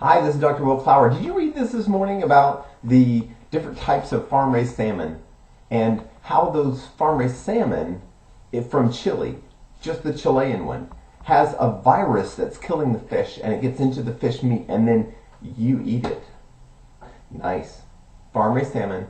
Hi, this is Dr. Will Clower. Did you read this morning about the different types of farm-raised salmon and how those farm-raised salmon from Chile, just the Chilean one, has a virus that's killing the fish and it gets into the fish meat and then you eat it? Nice. Farm-raised salmon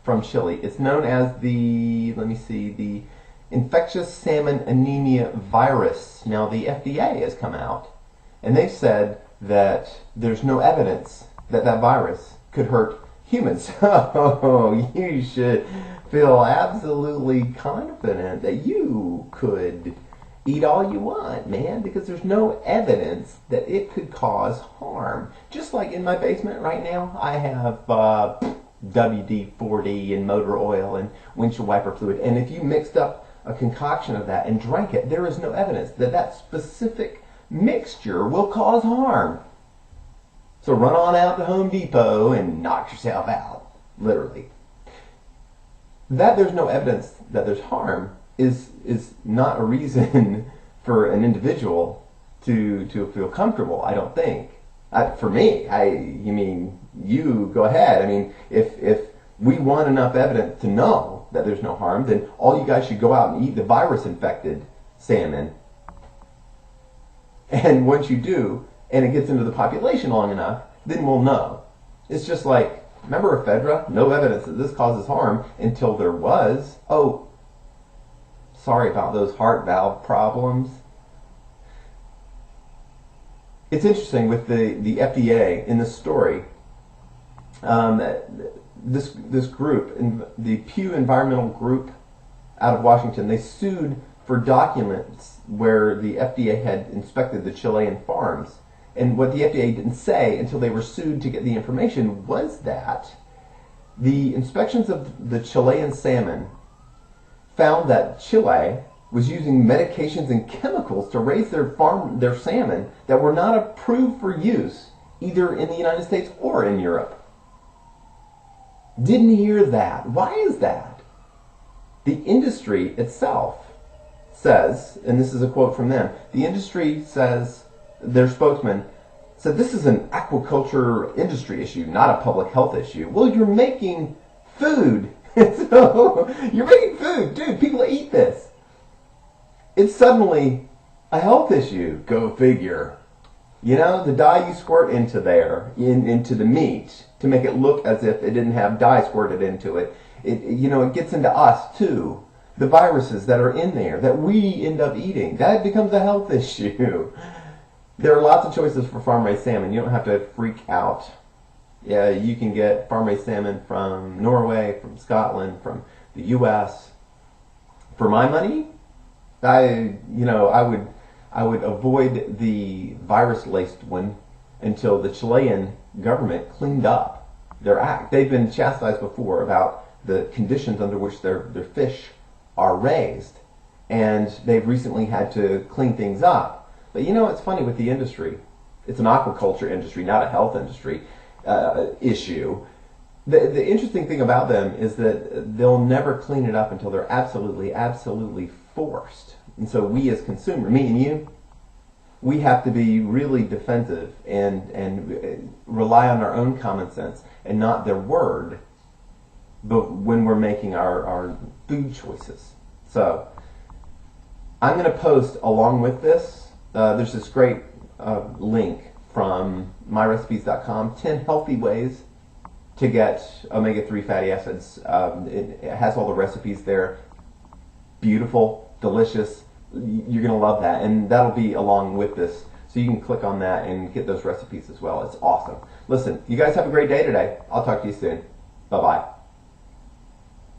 from Chile. It's known as the, the infectious salmon anemia virus. Now the FDA has come out and they've said that there's no evidence that that virus could hurt humans. So you should feel absolutely confident that you could eat all you want, man, because there's no evidence that it could cause harm. Just like in my basement right now, I have WD-40 and motor oil and windshield wiper fluid, and if you mixed up a concoction of that and drank it, there is no evidence that that specific mixture will cause harm. So run on out to Home Depot and knock yourself out, literally. That there's no evidence that there's harm is not a reason for an individual to feel comfortable, I don't think. For me, you mean, you go ahead. I mean, if we want enough evidence to know that there's no harm, then all you guys should go out and eat the virus-infected salmon. And once you do, and it gets into the population long enough, then we'll know. It's just like, remember ephedra? No evidence that this causes harm until there was. Oh, sorry about those heart valve problems. It's interesting with the FDA in this story. This group, the Pew Environmental Group out of Washington, they sued for documents where the FDA had inspected the Chilean farms. And what the FDA didn't say until they were sued to get the information was that the inspections of the Chilean salmon found that Chile was using medications and chemicals to raise their salmon that were not approved for use either in the United States or in Europe. Didn't hear that. Why is that? The industry itself says, and this is a quote from them, the industry says, their spokesman said, this is an aquaculture industry issue, not a public health issue. Well, you're making food. So, you're making food. Dude, people eat this. It's suddenly a health issue. Go figure. You know, the dye you squirt into there, into the meat, to make it look as if it didn't have dye squirted into it, it gets into us too. The viruses that are in there that we end up eating, that becomes a health issue. There are lots of choices for farm-raised salmon. You don't have to freak out. Yeah, you can get farm-raised salmon from Norway, from Scotland, from the U.S. For my money, I would avoid the virus-laced one until the Chilean government cleaned up their act. They've been chastised before about the conditions under which their fish are raised, and they've recently had to clean things up. But you know, it's funny with the industry. It's an aquaculture industry, not a health industry issue. The interesting thing about them is that they'll never clean it up until they're absolutely forced. And so we as consumers, me and you, we have to be really defensive and rely on our own common sense and not their word, but when we're making our food choices. So I'm going to post along with this, there's this great link from myrecipes.com, 10 healthy ways to get omega-3 fatty acids. It has all the recipes there. Beautiful, delicious. You're going to love that, and that'll be along with this. So you can click on that and get those recipes as well. It's awesome. Listen, you guys have a great day today. I'll talk to you soon. Bye-bye.